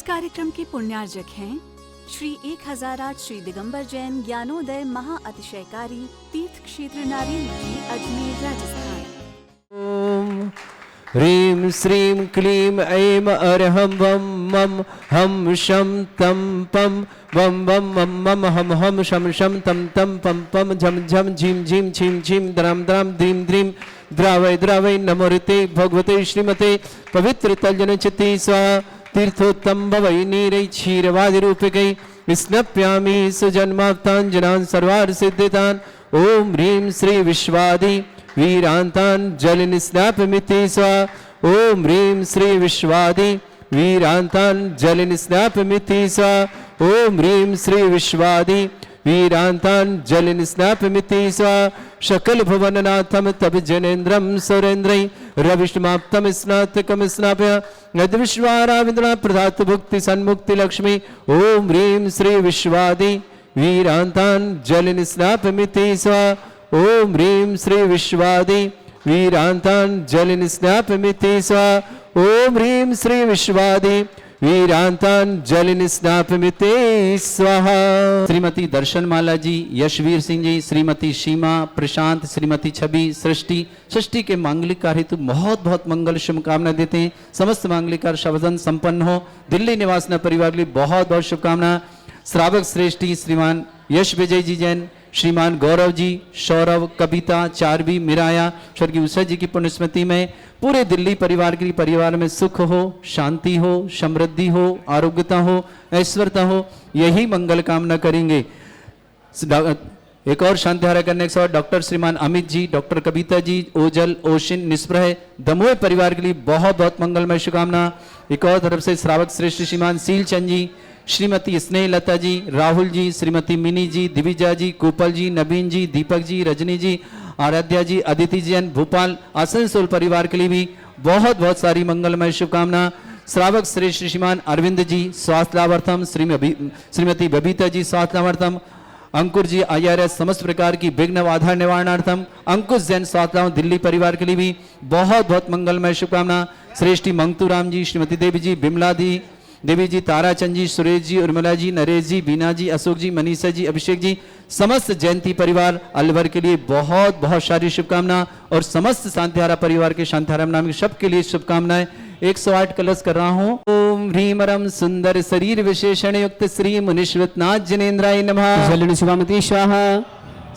कार्यक्रम के पुण्यार्जक हैं श्री 1008 श्री दिगंबर जैन ज्ञानोदय महा अतिशयकारी तीर्थ क्षेत्र नारेंद्र जी, अजमेर, राजस्थान। ओम ह्रीं श्रीं क्लीं ऐं अरहं वं मं हम शं तं पं वं वं मं मम हम हम शं शं तं तं पं पं झं झं झीं झीं छीं छीं द्रां द्रां द्रीं द्रीं द्रावय द्रावय नमोते भगवते श्रीमते पवित्र तल्जन चित्ते स्वाहा तीर्थोत्तम भवै नीरै क्षीरवादि रूपकै स्नप्यामि सुजन्माप्ताञ्जनान् सर्वार्थ सिद्धितान्। ओम ह्रीं श्री विश्वादि वीरांतान जल स्नापमिति स्वाहा। ओम ह्रीं श्री विश्वादि वीरांतान जल स्नापमिति स्वाहा। ओम ह्रीं श्री विश्वादि वीरांतान जल स्नापमिति स्वाहा। शकल भुवननाथम तब जनेन्द्रम सुरेन्द्रै रविष्माप्तम स्नातकम स्नापय यद्विश्वाराविंद्रा प्रधात भुक्ति सन्मुक्ति लक्ष्मी। ओम ह्रीं श्री विश्वादि वीरांतान जल स्नापमिति स्वाहा। ओम ह्रीं श्री विश्वादि वीरांतान जल स्नापमिति स्वाहा। ओम ह्रीं श्री विश्वादि वीरांतान जल स्नापमिति स्वाहा। श्रीमती दर्शनमाला जी, यशवीर सिंह जी, श्रीमती सीमा, प्रशांत, श्रीमती छवि, सृष्टि के मांगलिक कार्य हेतु बहुत बहुत मंगल शुभकामना देते हैं। समस्त मांगलिक कार्य शवदन संपन्न हो। दिल्ली निवास परिवार के लिए बहुत बहुत शुभकामना। श्रावक श्रेष्ठी श्रीमान यश विजय जी जैन, श्रीमान गौरव जी, सौरभ, कविता, चारवी, मिराया, स्वर्गीय उषा जी की पुण्यस्मृति में पूरे दिल्ली परिवार के परिवार में सुख हो, शांति हो, समृद्धि हो, आरोग्यता हो, ऐश्वर्यता हो, यही मंगल कामना करेंगे। एक और शांतिहारा करने के बाद डॉक्टर श्रीमान अमित जी, डॉक्टर कविता जी, ओजल, ओशिन, निष्प्रह, दमोह परिवार के लिए बहुत बहुत मंगलमय शुभकामना। एक और तरफ से श्रावक श्रेष्ठ श्रीमान सीलचंद जी, श्रीमती स्नेहलता जी, राहुल जी, श्रीमती मिनी जी, दिविजा जी, गोपाल जी, नवीन जी, दीपक जी, रजनी जी, आराध्या जी, अदिति जैन, भोपाल, आसनसोल परिवार के लिए भी बहुत बहुत सारी मंगलमय शुभकामना। श्रावक श्रेष्ठ श्रीमान अरविंद जी स्वास्थ्य लाभार्थम, श्रीमती बबीता जी स्वास्थ्य लाभार्थम, अंकुर जी IRS समस्त प्रकार की विघ्न बाधा निवारणार्थम, अंकुश जैन स्वास्थ्य लाभ दिल्ली परिवार के लिए भी बहुत बहुत मंगलमय शुभकामना। श्रेष्ठी मंगतूराम जी, श्रीमती देवी जी, बिमला देवी जी, ताराचंद जी, सुरेश जी, उर्मिला जी, नरेश जी, बीना जी, अशोक जी, मनीषा जी, अभिषेक जी, समस्त जयंती परिवार अलवर के लिए बहुत बहुत सारी शुभकामना। और समस्त शांतिहारा परिवार के शांतिहारा नाम सबके लिए शुभकामनाएं। 108 कलश कर रहा हूँ। ओम ह्रीमरम सुंदर शरीर विशेषण युक्त श्री मुनिश्वतनाथ जनेन्द्राय नमः। जलन शिवामती स्वाहा।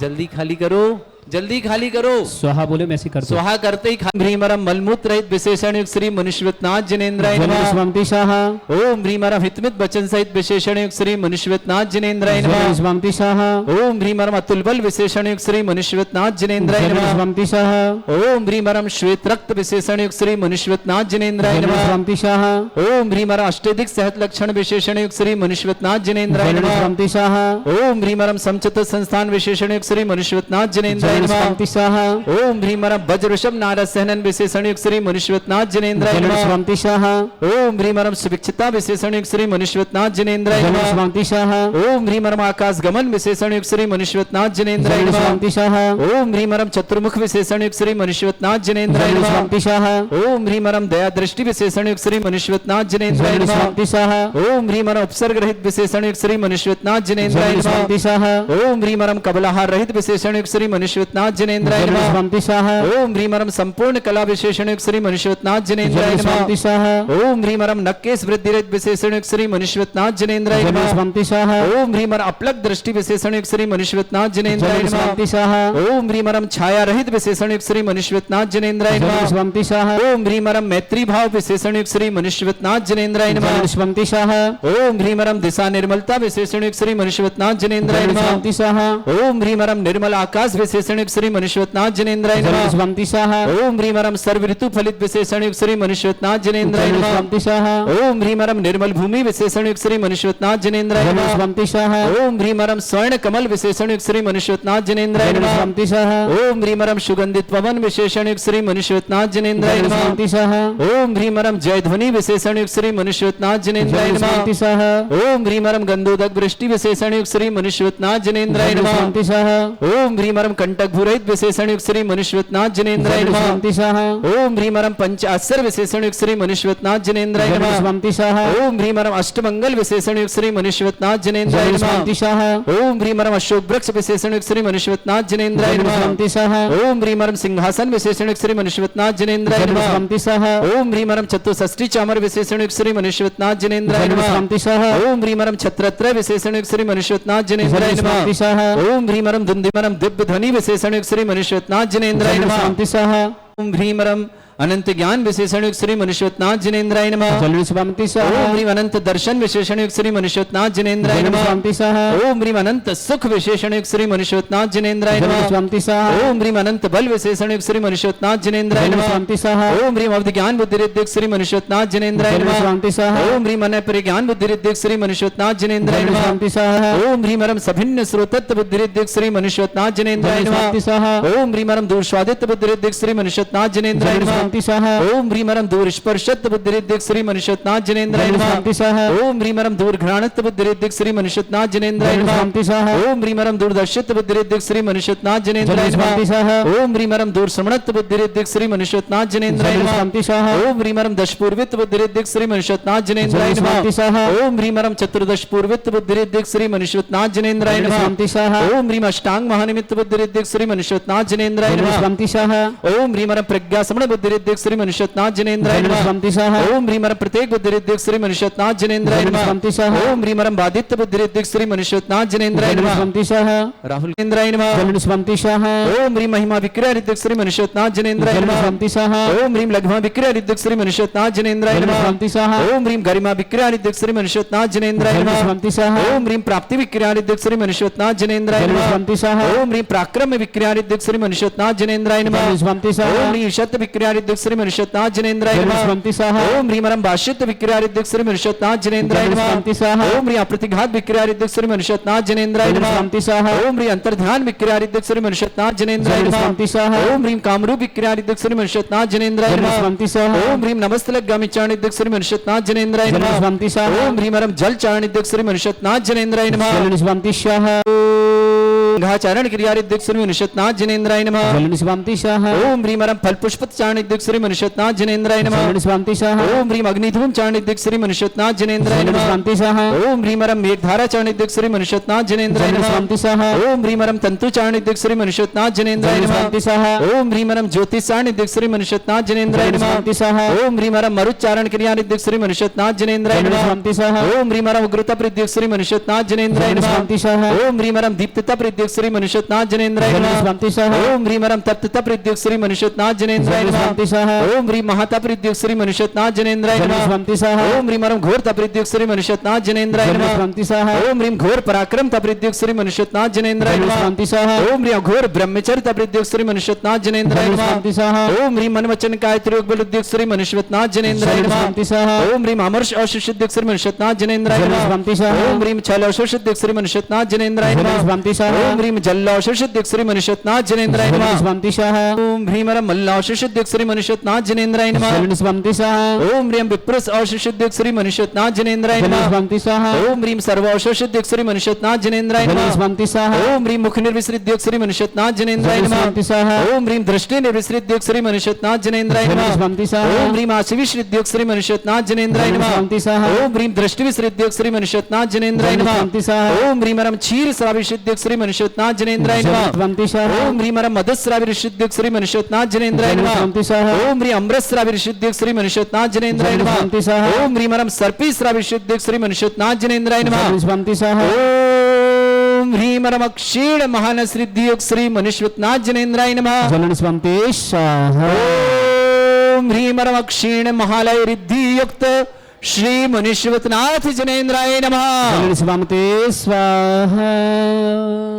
जल्दी खाली करो, जल्दी खाली करो। स्वाहा बोले मैं ऐसे करता हूं। स्वाहा करते ही ह्रीमरम मलमूत्र रहित विशेषण युक्त श्री मुनिश्वतनाथ जनेन्द्राय नमः। शिवामती स्वाहा। ओम ह्रीमरम हितमित वचन सहित विशेषण युक्त श्री मुनिश्वतनाथ जनेन्द्राय नमः। शिवामती स्वाहा। ओम ह्रीमरम अतुल बल विशेषण युक्त श्री मुनिश्वतनाथ जनेन्द्राय नमः। शिवामती स्वाहा। ओम ह्रीमरम श्वेत रक्त विशेषण युक्त श्री मुनिश्वतनाथ जनेन्द्राय नमः। शिवामती स्वाहा। ओम ह्रीमरम अष्टाधिक सहत लक्षण विशेषण युक्त श्री मुनिश्वतनाथ जनेन्द्राय नमः। शिवामती स्वाहा। ओम ह्रीमरम समचित संस्थान विशेषण युक्त श्री मुनिश्वतनाथ जनेन्द्राय नमः। ओम ह्रीमरम वज्र ऋषभ नारद सहनन विशेषण युक्त श्री मुनिश्वतनाथ जनेन्द्राय नमः। शिवामती स्वाहा। ओम ह्रीमरम सुभिक्षिता विशेषण युक्त श्री मुनिश्वतनाथ जनेन्द्राय नमः। शिवामती स्वाहा। ओम ह्रीमरम आकाश गमन विशेषण युक्त श्री मुनिश्वतनाथ जनेन्द्राय नमः। शिवामती स्वाहा। ओम ह्रीमरम चतुर्मुख विशेषण युक्त श्री मुनिश्वतनाथ जनेन्द्राय नमः। शिवामती स्वाहा। ओम ह्रीमरम दया दृष्टि विशेषण युक्त श्री मुनिश्वतनाथ जनेन्द्राय नमः। शिवामती स्वाहा। ओम ह्रीमरम उपसर्ग रहित विशेषण युक्त श्री मुनिश्वतनाथ जनेन्द्राय नमः। शिवामती स्वाहा। ओम ह्रीमरम कबलाहार रहित विशेषण युक्त श्री मुनिश्वतनाथ जनेन्द्राय नमः। शिवामती स्वाहा। ओम ह्रीमरम संपूर्ण कला विशेषण युक्त श्री मुनिश्वतनाथ जनेन्द्राय नमः। शिवामती स्वाहा। ओम ह्रीमरम नक्केश वृद्धि रहित विशेषण युक्त श्री मुनिश्वतनाथ जनेन्द्राय नमः। शिवामती स्वाहा। ओम ह्रीमरम अपलक दृष्टि विशेषण युक्त श्री मुनिश्वतनाथ जनेन्द्राय नमः। शिवामती स्वाहा। ओम ह्रीमरम छाया रहित विशेषण युक्त श्री मुनिश्वतनाथ जनेन्द्राय नमः। शिवामती स्वाहा। ओम ह्रीमरम मैत्री भाव विशेषण युक्त श्री मुनिश्वतनाथ जनेन्द्राय नमः। शिवामती स्वाहा। ओम ह्रीमरम दिशा निर्मलता विशेषण युक्त श्री मुनिश्वतनाथ जनेन्द्राय नमः। शिवामती स्वाहा। ओम ह्रीमरम निर्मल आकाश विशेषण युक्त श्री मुनिश्वतनाथ जनेन्द्राय नमः। शिवामती स्वाहा। ओम ह्रीमरम सर्व ऋतु फलित विशेषण युक्त श्री मुनिश्वतनाथ जनेन्द्राय नमः। शिवामती स्वाहा। ओम ह्रीमरम निर्मल भूमि विशेषण युक्त श्री मुनिश्वतनाथ जनेन्द्राय नमः। शिवामती स्वाहा। ओम ह्रीमरम स्वर्ण कमल विशेषण युक्त श्री मुनिश्वतनाथ जनेन्द्राय नमः। शिवामती स्वाहा। ओम ह्रीमरम सुगंधित पवन विशेषण युक्त श्री मुनिश्वतनाथ जनेन्द्राय नमः। शिवामती स्वाहा। ओम ह्रीमरम जय ध्वनि विशेषण युक्त श्री मुनिश्वतनाथ जनेन्द्राय नमः। शिवामती स्वाहा। ओम ह्रीमरम गंधोदक वृष्टि विशेषण युक्त श्री मुनिश्वतनाथ जनेन्द्राय नमः। शिवामती स्वाहा। ओम ह्रीमरम कंठ कंटक भूरहित विशेषण युक्त श्री मनुष्यवतनाथ जनेन्द्राय नमः। स्वंतिशः ओम ह्रीमरम पंचाक्षर विशेषण युक्त श्री मनुष्यवतनाथ जनेन्द्राय नमः। स्वंतिशः ओम ह्रीमरम अष्टमंगल विशेषण युक्त श्री मनुष्यवतनाथ जनेन्द्राय नमः। स्वंतिशः ओम ह्रीमरम अशोक वृक्ष विशेषण युक्त श्री मनुष्यवतनाथ जनेन्द्राय नमः। स्वंतिशः ओम ह्रीमरम सिंहासन विशेषण युक्त श्री मनुष्यवतनाथ जनेन्द्राय नमः। स्वंतिशः ओम ह्रीमरम चतुष्षष्ठी चामर विशेषण युक्त श्री मनुष्यवतनाथ जनेन्द्राय नमः। स्वंतिशः ओम ह्रीमरम छत्रत्र विशेषण युक्त श्री मनुष्यवतनाथ जनेन्द्राय नमः। स्वंतिशः ओम ह्रीमरम धुंधिमरम दिव्य ध्वनि विशेषण युक्त श्री मनुष्यवतनाथ जनेन्द्राय नमः। स्वंतिशः ओम ह्रीमरम अनंत ज्ञान विशेषण युक्त श्री मनुष्यवतनाथ जनेन्द्राय नमः। स्वंतिशः ओम ह्रीम अनंत दर्शन विशेषण युक्त श्री मनुष्यवतनाथ जनेन्द्राय नमः। स्वंतिशः ओम ह्रीम अनंत सुख विशेषण युक्त श्री मनुष्यवतनाथ जनेन्द्राय नमः। स्वंतिशः ओम ह्रीम अनंत बल विशेषण युक्त श्री मनुष्यवतनाथ जनेन्द्राय नमः। स्वंतिशः ओम ह्रीम अवधि ज्ञान बुद्धि रिद्धि श्री मनुष्यवतनाथ जनेन्द्राय नमः। स्वंतिशः ओम ह्रीम अनय परिज्ञान बुद्धि रिद्धि श्री मनुष्यवतनाथ जनेन्द्राय नमः। स्वंतिशः ओम ह्रीमरम सभिन्न श्रोतत्व बुद्धि रिद्धि श्री मनुष्यवतनाथ जनेन्द्राय नमः। स्वंतिशः ओम ह्रीमरम दूर स्वादित्व बुद्धि रिद्धि श्री मनुष्यवतनाथ जनेन्द्राय नमः। स्वंतिशः ओम ह्रीमरम दूर स्पर्शत्व बुद्धि रिद्धि श्री मनुष्यवतनाथ जनेन्द्राय नमः। स्वंतिशः ओम ह्रीमरम दूर घ्राणत्व बुद्धि रिद्धि श्री मनुष्यवतनाथ जनेन्द्राय नमः। स्वंतिशः ओम ह्रीमरम दूरदर्शित्व बुद्धि रिद्धि श्री मनुष्यवतनाथ जनेन्द्राय नमः। स्वंतिशः ओम ह्रीमरम दूर श्रवणत्व बुद्धि रिद्धि श्री मनुष्यवतनाथ जनेन्द्राय नमः। स्वंतिशः ओम ह्रीमरम दश पूर्वित्व बुद्धि रिद्धि श्री मनुष्यवतनाथ जनेन्द्राय नमः। स्वंतिशः ओम ह्रीमरम चतुर्दश पूर्वित्व बुद्धि रिद्धि श्री मनुष्यवतनाथ जनेन्द्राय नमः। स्वंतिशः ओम ह्रीम अष्टांग महानिमित्त बुद्धि रिद्धि श्री मनुष्यवतनाथ जनेन्द्राय नमः। स्वंतिशः ओम ह्रीमरम प्रज्ञा समण बुद्धि रिद्धि श्री मनुष्यवतनाथ जनेन्द्राय नमः। स्वंतिशः ओम ह्रीमरम प्रत्येक बुद्धि रिद्धि श्री मनुष्यवतनाथ जनेन्द्राय नमः। स्वंतिशः ओम ह्रीमरम बादित्य बुद्धि रिद्धि श्री मनुष्यवतनाथ जनेन्द्राय नमः। स्वंतिशः राहुल जनेन्द्राय नमः। स्वंतिशः ओम ह्रीम महिमा विक्रिया रिद्धि श्री मनुष्यवतनाथ जनेन्द्राय नमः। स्वंतिशः ओम ह्रीम लघ्मा विक्रिया रिद्धि श्री मनुष्यवतनाथ जनेन्द्राय नमः। स्वंतिशः ओम ह्रीम गरिमा विक्रिया रिद्धि श्री मनुष्यवतनाथ जनेन्द्राय नमः। स्वंतिशः ओम ह्रीम प्राप्ति विक्रिया रिद्धि श्री मनुष्यवतनाथ जनेन्द्राय नमः। स्वंतिशः ओम ह्रीम पराक्रम विक्रिया रिद्धि श्री मनुष्यवतनाथ जनेन्द्राय नमः। स्वंतिशः ओम ह्रीम शत विक्रिया रिद्धि श्री मनुष्यवतनाथ जनेन्द्राय नमः। स्वंतिशः ओम ह्रीमरम भाष्यत विक्रिया रिद्धि श्री मनुष्यवतनाथ जनेन्द्राय नमः। स्वंतिशः ओम ह्रीम अप्रतिघात विक्रिया रिद्धि श्री मनुष्यवतनाथ जनेन्द्राय नमः। स्वंतिशः ओम ह्रीम अंतर्ध्यान विक्रिया रिद्धि श्री मनुष्यवतनाथ जनेन्द्राय नमः। स्वंतिशः ओम ह्रीम कामरूप विक्रिया रिद्धि श्री मनुष्यवतनाथ जनेन्द्राय नमः। स्वंतिशः ओम ह्रीम नमस्तलगामि चारण रिद्धि श्री मनुष्यवतनाथ जनेन्द्राय नमः। स्वंतिशः ओम ह्रीमरम जल चारण रिद्धि श्री मनुष्यवतनाथ जनेन्द्राय नमः। स्वंतिशः घाचारण क्रिया रिद्धि श्री मनुष्यवतनाथ जनेन्द्राय नमः। स्वंतिशः ओम ह्रीमरम फल पुष्पत चारण रिद्धि श्री मनुष्यवतनाथ जनेन्द्राय नमः। स्वंतिशः ओम ह्रीम अग्निधूम चारण रिद्धि श्री मनुष्यवतनाथ जनेन्द्राय नमः। स्वंतिशः ओम ह्रीमरम मेघधारा चारण रिद्धि श्री मनुष्यवतनाथ जनेन्द्राय नमः। स्वंतिशः ओम ह्रीमरम तंतु चारण रिद्धि श्री मनुष्यवतनाथ जनेन्द्राय नमः। स्वंतिशः ओम ह्रीमरम ज्योतिष चारण रिद्धि श्री मनुष्यवतनाथ जनेन्द्राय नमः। स्वंतिशः ओम ह्रीमरम मरुच्चारण क्रिया रिद्धि श्री मनुष्यवतनाथ जनेन्द्राय नमः। स्वंतिशः ओम ह्रीमरम उग्रतप रिद्धि श्री मनुष्यवतनाथ जनेन्द्राय नमः। स्वंतिशः ओम ह्रीमरम दीप्ततप रिद्धि श्री मनुष्यवतनाथ जनेन्द्राय नमः। स्वंतिशः ओम ह्रीमरम तप्ततप रिद्धि श्री मनुष्यवतनाथ जनेन्द्राय नमः। स्वंतिशः ओम ह्रीम महातप रिद्धि श्री मनुष्यवतनाथ जनेन्द्राय नमः। स्वंतिशः ओम ह्रीमरम घोर तप रिद्धि श्री मनुष्यवतनाथ जनेन्द्राय नमः। स्वंतिशः ओम ह्रीम घोर पराक्रम तप रिद्धि श्री मनुष्यवतनाथ जनेन्द्राय नमः। स्वंतिशः ओम ह्रीम घोर ब्रह्मचर्य तप रिद्धि श्री मनुष्यवतनाथ जनेन्द्राय नमः। स्वंतिशः ओम ह्रीम मन वचन काय त्रियोग बल रिद्धि श्री मनुष्यवतनाथ जनेन्द्राय नमः। स्वंतिशः ओम ह्रीम अमर्ष औषध श्री मनुष्यवतनाथ जनेन्द्राय नमः। स्वंतिशः ओम ह्रीम छल औषध श्री मनुष्यवतनाथ जनेन्द्राय नमः। स्वंतिशः ओम ह्रीम जल औषध श्री मनुष्यवतनाथ जनेन्द्राय नमः। स्वंतिशः ओम ह्रीमरम मल्ल औषध श्री मनुष्यवतनाथ जनेन्द्राय नमः। स्वंतिशः ओम ह्रीम विप्रस औषध श्री मनुष्यवतनाथ जनेन्द्राय नमः। स्वंतिशः ओम ह्रीम सर्व औषध श्री मनुष्यवतनाथ जनेन्द्राय नमः। स्वंतिशः ओम ह्रीम मुख निर्विसृत श्री मनुष्यवतनाथ जनेन्द्राय नमः। स्वंतिशः ओम ह्रीम दृष्टि निर्विसृत श्री मनुष्यवतनाथ जनेन्द्राय नमः। स्वंतिशः ओम ह्रीम आशिविश्रित श्री मनुष्यवतनाथ जनेन्द्राय नमः। स्वंतिशः ओम ह्रीम दृष्टि विसृत श्री मनुष्यवतनाथ जनेन्द्राय नमः। स्वंतिशः ओम ह्रीमरम क्षीर श्राविशुद्ध श्री मनुष्यवतनाथ जनेन्द्राय नमः। स्वंतिशः ओम ह्रीमरम मदस्राविशुद्ध श्री मनुष्यवतनाथ जनेन्द्राय नमः। स्वंतिशः ओम ह्रीम अमृतस्राविशुद्ध श्री मनुष्यवतनाथ जनेन्द्राय नमः। स्वंतिशः ओम ह्रीमरम सर्पी श्राविशुद्ध श्री मनुष्यवतनाथ जनेन्द्राय नमः। स्वंतिशः ओम ह्रीमरम क्षीण महानसृद्धियोग श्री मनुष्यवतनाथ जनेन्द्राय नमः। स्वंतिशः ओम ह्रीमरम क्षीण महालय रिद्धि युक्त श्री मनुष्यवतनाथ जनेन्द्राय नमः। स्वाहा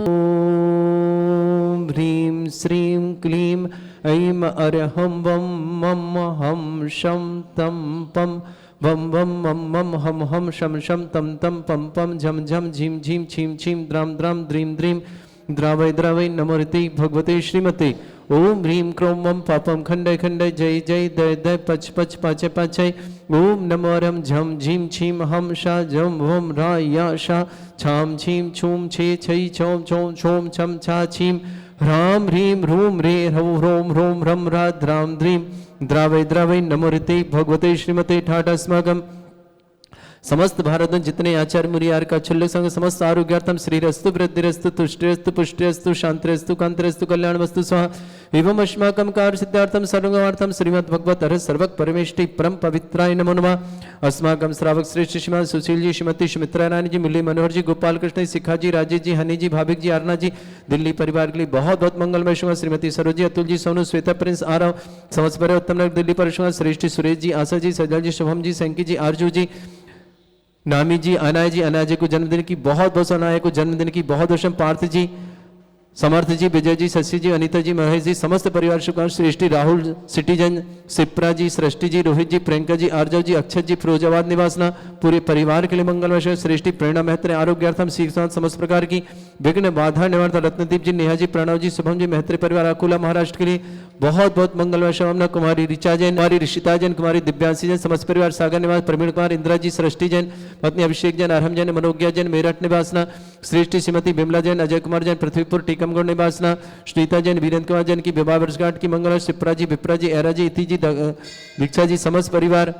ओम ह्रीं श्रीं क्लीं ऐं अरहं वं मम हं शं तं पं वं वं मं मम हं हं शं शं तं तं पं पं झं झं झीं झीं छीं छीं द्रां द्रां द्रीं द्रीं द्रावय द्रावय नमोर्ति भगवते श्रीमते। ओम ह्रीं क्रों वं पापं खंडय खंडय जय जय दय दय पच पच पाचय पाचय। ओम नमो रम झम झीं छीं हम शा झम वम रा या शा छाम छीं छूम छे छै छौम छौम छौम छम छा छीं ह्रां ह्रीं ह्रूं ह्रे ह्रौं ह्रौं ह्रौं ह्रं ह्रा द्रां द्रीं द्रावै द्रावै नमो ऋते भगवते श्रीमते ठाटास्माकम् समस्त भारत में जितने आचार्य मुनियार का छल्ल संग समस्त आरोग्यार्थम श्रीरस्तु वृद्धिरस्तु तुष्टिरस्तु पुष्टिरस्तु शांतिरस्तु कांतिरस्तु कल्याणमस्तु स्वाहा एवं अस्माकं कार्य सिद्धार्थम सर्वगमार्थम श्रीमद् भगवत हर सर्वक परमेष्टि परम पवित्राय नमो नमः। अस्माकं श्रावक श्रेष्ठ श्रीमान सुशील जी, श्रीमती सुमित्रा रानी जी, मुरली मनोहर जी, गोपाल कृष्ण, शिखा जी, राजेश जी, हनी जी, भाविक जी, आरना जी, दिल्ली परिवार के लिए बहुत बहुत मंगलमय शुभ। श्रीमती सरोज जी, अतुल जी, सोनू, श्वेता, प्रिंस, आरव, समस्त परिवार उत्तम नगर दिल्ली पर शुभ। श्रेष्ठ सुरेश जी, आशा जी, सजल जी, शुभम जी, सैंकी जी, आरजू जी, नामी जी, अनाय जी, अनाय जी को जन्मदिन की बहुत बहुत, अनाय को जन्मदिन की बहुत बहुत, पार्थ जी, समर्थ जी, विजय जी, शशि जी, अनीता जी, महेश जी, समस्त परिवार शुभकामनाएं। श्रेष्ठी राहुल, सिटीजन, सिप्रा जी, सृष्टि जी, रोहित जी, प्रियंका जी, आर्जव जी, अक्षत जी, फिरोजाबाद निवासना पूरे परिवार के लिए मंगलमय। श्रेष्ठी प्रेरणा महत्र आरोग्यार्थम सीख समस्त प्रकार की विघ्न बाधा निवारण रत्नदीप जी, नेहा जी, प्रणव जी, शुभम जी, महत्र परिवार अकोला महाराष्ट्र के लिए बहुत बहुत मंगलमय शुभकामना। कुमारी ऋचा जैन, कुमारी ऋषिता जैन, कुमारी दिव्यांशी जैन, समस्त परिवार सागर निवास, प्रवीण कुमार, इंदिरा जी, सृष्टि जैन, पत्नी अभिषेक जैन, अरहम जैन, मनोज्ञा जैन, मेरठ निवासना। श्रेष्ठी श्रीमती बिमला जैन, अजय कुमार जैन, पृथ्वीपुर टीकमगढ़ निवासना। श्रीता जैन, वीरेंद्र कुमार जैन की विवाह वर्षगांठ की मंगल। शिप्रा जी, विप्रा जी, एरा जी, इति जी, दीक्षा जी, समस्त परिवार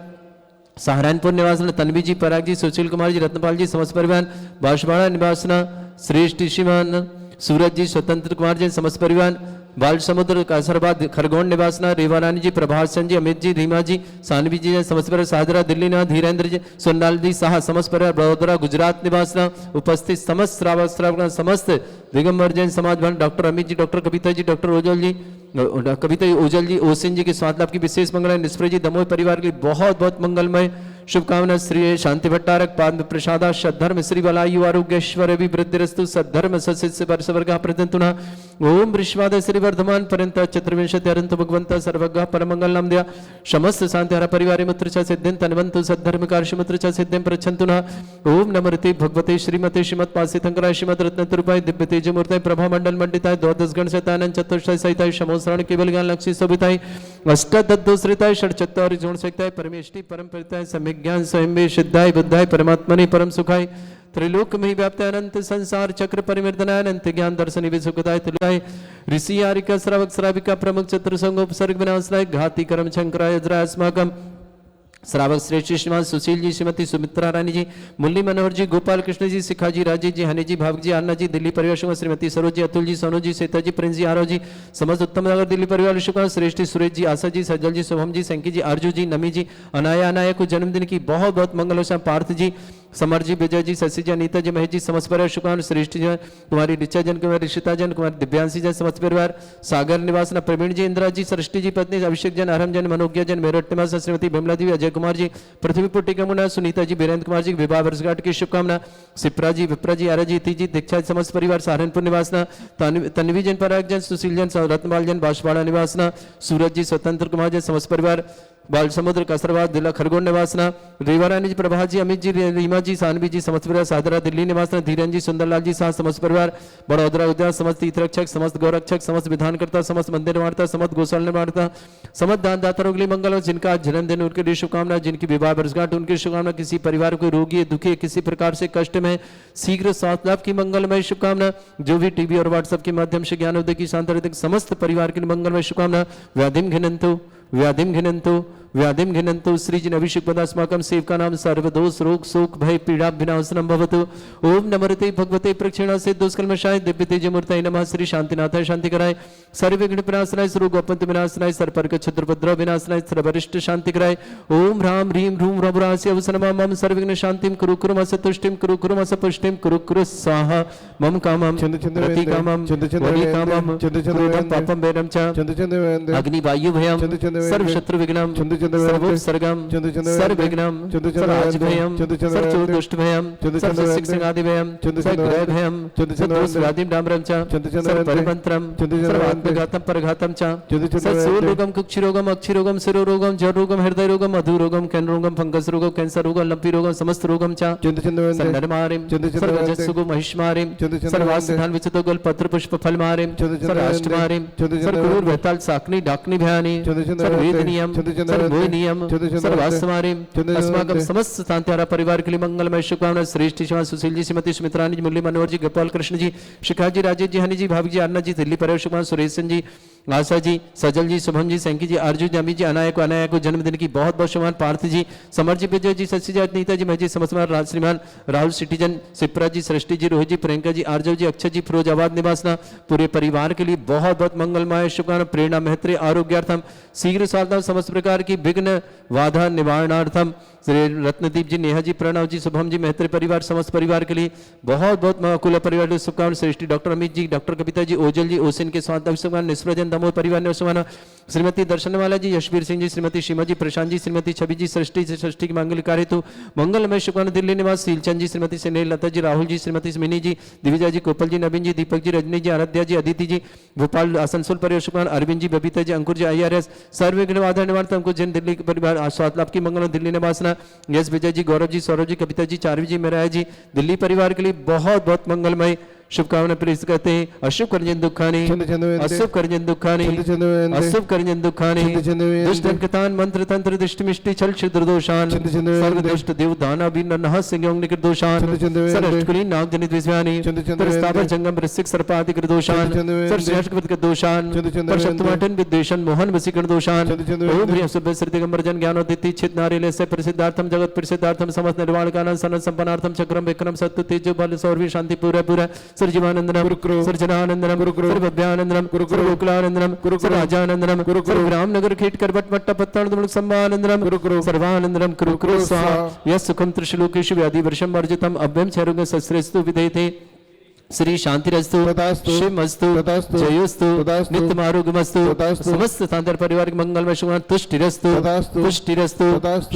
सहारनपुर निवासना। तन्वी जी, पराग जी, सुशील कुमार जी, रत्नपाल जी, समस्त परिवार बांसवाड़ा निवासना। श्रेष्ठ श्रीमान सूरज जी, स्वतंत्र कुमार जैन, समस्त परिवार बाल समुद्र कासरबाद खरगोन निवासना। रेवा रानी जी, प्रभास चंद जी, अमित जी, रीमा जी, सानवी जी, समस्त परिवार सादरा दिल्ली निवास। धीरेन्द्र जी, सोनलाल जी साहा, समस्त परिवार बड़ोदरा गुजरात निवासना। उपस्थित समस्त श्रावक समस्त दिगंबर जैन समाज भवन, doctor Amit ji, doctor Kavita ji, doctor Ojal जी, कविता ओजल जी, ओसिन जी के स्वास्थ्य लाभ की विशेष मंगल। निष्प्रिय जी, दमोह परिवार के लिए बहुत बहुत मंगलमय शुभकामना। श्री शांति भट्टारक पाद प्रसादा सद्धर्म श्री बलायु आरोग्यश्वर वृद्धिरस्तु सद्धर्म सस्य वर्षवर्ग प्रदंतुना। ओम विश्वाद श्री वर्धमान पर्यंत चतुर्विंशति अरंत भगवंत सर्वज्ञ परमंगल नाम दिया समस्त शांति हर परिवार मुत्र च सिद्धिं तन्वंतु सद्धर्म कार्य मुत्र च सिद्धिं प्रच्छन्तुना। ओम नमः भगवते श्रीमते श्रीमत् पासितंकराय श्रीमद् रत्नतुर्पाय दिव्य तेज मूर्ताय प्रभा मंडल मंडिताय द्वादश गण सहितानंद चतुष्टय सहिताय समोसरण केवल ज्ञान लक्ष्य शोभिताय अष्टदोषरिताय षट्चत्वारि जोड़ सहिताय परमेष्टि परम परिताय सम्यक ज्ञान स्वयं सिद्धाय बुद्धाय परमात्मने परम सुखाय त्रिलोक में व्याप्त अनंत संसार चक्र परिवर्तनाय अनंत ज्ञान दर्शन विसुखताय तुलाय ऋषि आरिका श्रावक श्राविका प्रमुख चतुर्संगोपसर्ग विनाशनाय घाती कर्म शंकराय अस्माकम श्रावक श्रेष्ठ श्रीमान सुशील जी, श्रीमती सुमित्रा रानी जी, मुरली मनोहर जी, गोपाल कृष्ण जी, शिखा जी, राजेश जी, हनी जी, भाविक जी, आन्ना जी, दिल्ली परिवार शुभ। श्रीमती सरोज जी, अतुल जी, सोनू जी, सीता जी, प्रिंस जी, आरव जी, समस्त उत्तम नगर दिल्ली परिवार शुभ। श्रेष्ठ सुरेश जी, आशा जी, सज्जल जी, शुभम जी, संकी जी, आरजू जी, नमी जी, अनाया अनाया को जन्मदिन की बहुत बहुत मंगल। पार्थ जी, समर जी, विजय जी, शशि जी, अनीता जी, महेश जी, समस्त परिवार शुभकामना। श्रेष्ठ जन कुमारी ऋचा जन, कुमारी ऋषिता जन, कुमारी दिव्यांशी जन, समस्त परिवार सागर निवासना। प्रवीण जी, इंदिरा जी, सृष्टि जी, पत्नी अभिषेक जन, अरहम जन, मनोज्ञा जन, मेरठ निवास। श्रीमती बिमला जी, अजय कुमार जी, पृथ्वीपुर टीकमगढ़। सुनीता जी, वीरेंद्र कुमार जी, विवाह वर्षगांठ की शुभकामना। सिप्रा जी, विप्रा जी, आरा जी, इति जी, दीक्षा समस्त परिवार सहारनपुर निवासना। तन्वी जन, पराग जन, सुशील जन, रत्नपाल जन, बांसवाड़ा निवासना। सूरज जी, स्वतंत्र कुमार जन, समस्त परिवार बाल समुद्र कसरबाद जिला खरगोन निवासना। रेवा रानी जी, प्रभा जी, अमित जी, रीमा जी, सानवी जी, समस्त परिवार सादरा दिल्ली निवासना। धीरन जी, सुंदरलाल जी साह, समस्त परिवार बड़ौदरा उद्यान, समस्त तीर्थरक्षक, समस्त गौरक्षक, समस्त विधानकर्ता, समस्त मंदिर निर्माणता, समस्त गौशाला निर्माणता, समस्त दान दाताओं के लिए मंगल हो। जिनका आज जन्मदिन उनके लिए शुभकामना। जिनकी विवाह वर्षगांठ उनकी शुभकामना। किसी परिवार को रोगी है, दुखी है, किसी प्रकार से कष्ट में शीघ्र स्वास्थ्य लाभ की मंगलमय शुभकामना। जो भी टीवी और व्हाट्सएप के माध्यम से ज्ञानोदय की शांति समस्त परिवार के लिए मंगलमय शुभकामना। व्याधिम घिनंतु व्याधिम घिनंतु व्याधिम घिनंतु श्रीजिन अभिषेक पदास्माकं सेवका नाम सर्वदोष रोग शोक भय पीड़ा विनाशनम भवतु। ओम नमस्ते भगवते प्रक्षिणा से दुष्कल्मषाय दिव्य तेज मूर्तये नमः। श्री शांतिनाथाय शांति कराय सर्व विघ्न विनाशनाय सर्व गोपंत विनाशनाय सर्पर्क क्षुद्रपद्रव विनाशनाय सर्वरिष्ट शांति कराय। ओम ह्रां ह्रीं ह्रूं रघुरास्य अवसनमा मम सर्व विघ्न शांतिम कुरु कुरु मस तुष्टिम कुरु कुरु मस पुष्टिम कुरु कुरु स्वाहा मम कामम रति कामम वनि कामम क्रोधम पापम वैरम च अग्नि वायु भयम सर्व शत्रु विघ्नम सर्वोपसर्गम सर्व विघ्नम सर्वराज भयम सर्व दुष्ट भयम सर्व सिंहादि भयम सर्व ग्रह भयम सर्व दोष व्याधि डामरम च सर्व परिमंत्रम सर्व आत्मघातम परघातम च सर्व सूर्यरोगम कुक्षिरोगम अक्षिरोगम शिरोरोगम जठरोगम हृदय रोगम मधुरोगम कैंसरोगम फंगस रोगम कैंसर रोगम लंपी रोगम समस्त रोगम च संडरमारिम सर्वजस्सुगो महिष्मारिम सर्वास्थान विचितो गल पत्र पुष्प फल मारे सर्वाष्ट मारे सर्वगुरुर वेताल साकनी डाकनी भयानी सर्वेद नियम सर्वोय नियम सर्वास्थ मारे अस्माकं समस्त शांतिहारा परिवार के लिए मंगलमय शुभकामना। श्रेष्ठ शिवा सुशील जी, श्रीमती स्मित्रा जी, मुरली मनोहर जी, गोपाल कृष्ण जी, शिखा जी, राजेश जी, हनी जी, भाभी जी, अन्ना जी, दिल्ली परेश कुमार, सुरेश सिंह जी, आशा जी, सजल जी, शुभम जी, सैंकी जी, अर्जुन जामी जी, अनाया को जन्मदिन की बहुत बहुत शुभकामनाएं। पार्थ जी, समर जी, विजय जी, शशि जी, नीता जी, महजी, समस्मार, श्रीमान राहुल सिटीजन, सिप्रा जी, सृष्टि जी, रोहित जी, प्रियंका जी, आर्जव जी, अक्षय जी, फिरोजाबाद निवासना पूरे परिवार के लिए बहुत बहुत मंगलमय शुभकामनाएं। प्रेरणा मेहत्री आरोग्यार्थम शीघ्र साधना समस्त प्रकार की विघ्न बाधा निवारणार्थम श्री रत्नदीप जी, नेहा जी, प्रणव जी, शुभम जी, मेहत्री परिवार समस्त परिवार के लिए बहुत बहुत महाकुल परिवार के शुभकामनाएं। श्रेष्ठी डॉक्टर अमित जी, डॉक्टर कविता जी, ओजल जी, ओसिन के स्वास्थ्य शुभकामनाएं। निष्प्रजन दमोह परिवार ने शुभकामनाएं। श्रीमती दर्शनवाला जी, यशवीर सिंह जी, श्रीमती सीमा जी, प्रशांत जी, श्रीमती छवि जी, सृष्टि की मंगल कार्य हेतु मंगलमय शुभकामनाएं। दिल्ली निवास सीलचंद जी, श्रीमती स्नेह लता जी, राहुल जी, श्रीमती मिनी जी, दिविजा जी, कोपल जी, नवीन जी, दीपक जी, रजनी जी, आराध्या जी, अदिति जी, भोपाल आसनसोल परिवार शुभकामनाएं। अरविंद जी, बबीता जी, अंकुर जी, IRS सर्वविघ्न बाधा निवारण को जैन दिल्ली परिवार स्वास्थ्य लाभ की मंगल। दिल्ली निवासना यश विजय जी, गौरव जी, सौरभ जी, कविता जी, चारवी जी, मेरा जी, दिल्ली परिवार के लिए बहुत बहुत मंगलमय शुभकामना प्रेरित करते हैं। अशुभ करजन दुखानी, अशुभ करजन दुखानी, अशुभ करजन दुखानी, दुष्ट अंकतान मंत्र तंत्र दृष्टि मिष्टि छल छिद्र दोषान, सर्व दुष्ट देव दाना बीन नह संयोग निकृत दोषान, सरष्टकुली नाग जनित विषयानी, प्रस्तावर जंगम वृश्चिक सर्पादि कृत दोषान, सरश्रेष्ठ कृत दोषान, परशक्तमाटन विद्वेषण मोहन वसीकरण दोषान। ओम ह्रीं शुभ श्री दिगंबर जन ज्ञानोदिति छिद नारिले से प्रसिद्धार्थम जगत प्रसिद्धार्थम समस्त निर्वाण कानन सन संपन्नार्थम चक्रम विक्रम सत्य तेजो बल सौरवी शांति पूरा पूरा सर्जीवानंदनम सर्जनानंदनम सर्वभव्यानंदनम सर्वोकुलानंदनम सर्वराजानंदनम सर्वरामनगर खेट करबट मट्टा पत्तन संभानंदनम सर्वानंदनम कुरु कुरु स्वाहा यस सुखम त्रिशलोकेषु व्याधि वर्षम वर्जितम अभ्यम क्षरुग सस्रेस्तु विधेयते श्री शांतिरस्तु शिवमस्तु जयोस्तु नित्यम आरोग्यमस्तु समस्त शांति परिवार के मंगलमय शुभकामनाएं। तुष्टिरस्तु पुष्टिरस्तु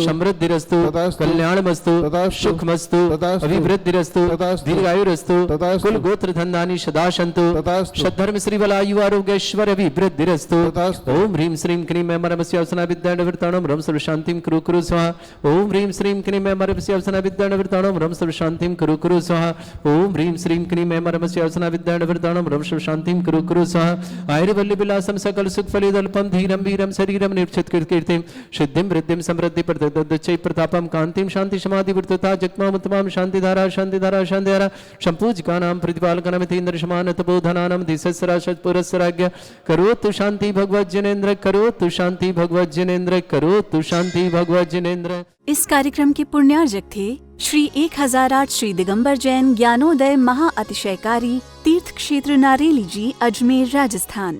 समृद्धिरस्तु कल्याणमस्तु सुखमस्तु अभिवृद्धिरस्तु दीर्घायुरस्तु कुल गोत्र धन्धानि सदा सन्तु सद्धर्म श्री बलायु आरोग्य ऐश्वर्य अभिवृद्धिरस्तु। ओम ह्रीं श्रीं क्लीं ऐं मरमस्यावसना विद्यानिवृत्ताणं रम सर्व शांतिं कुरु कुरु स्वाहा। ओम ह्रीं श्रीं क्लीं ऐं मरमस्यावसना विद्यानिवृत्ताणं रम सर्व शांतिं कुरु कुरु स्वाहा। ओम ह्रीं श्रीं क्लीं ऐं मरमस्यावसना विद्यानिवृत्ताणं रम सर्व शांतिं कुरु कुरु स्वाहा। आयुर्वल्ली विलासं सकल सुख फलिदल्पं धीरं वीरं शरीरं निर्छित कीर्तिं सिद्धिं वृद्धिं समृद्धि प्रदच्चै प्रतापं कांतिं शांति समाधि वृत्तता जगमामुत्तमां शांतिधारा शांतिधारा शांतिधारा संपूजकानां प्रतिपालकनमितीन्द्र समान तपोधनानां दिशस्रा शतपुरस्सराज्ञ करोतु शांति भगवत जनेन्द्र करोतु शांति भगवत जनेन्द्र करोतु शांति भगवत जनेन्द्र। इस कार्यक्रम के पुण्यार्जक थे श्री 1008 श्री दिगंबर जैन ज्ञानोदय महा अतिशयकारी तीर्थ क्षेत्र नारेली जी, अजमेर, राजस्थान।